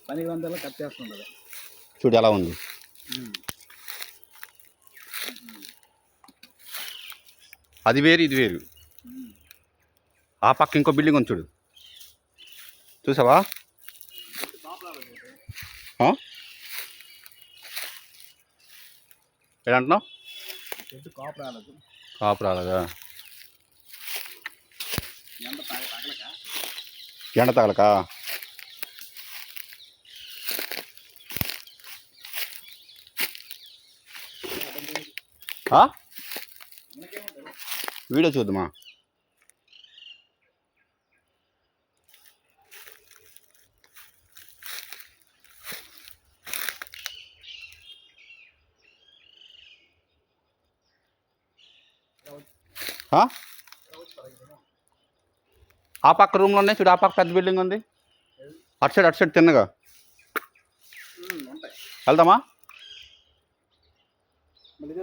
పని వందలు కట్టేస్తుంటది. చూడు ఎలా ఉంది. అది వేరు ఇది వేరు. ఆ పక్క ఇంకో బిల్డింగ్ ఉంది చూడు, చూసావా? ఏమంటున్నావు? కాపు రాలేదా? ఎండ తగలక వీడియో చూద్దామా? ఆ పక్క రూమ్లో ఉన్నాయి చూడు, ఆ పక్క పెద్ద బిల్డింగ్ ఉంది, అటు సైడ్ తిన్నగా వెళ్దామా? మళ్ళీ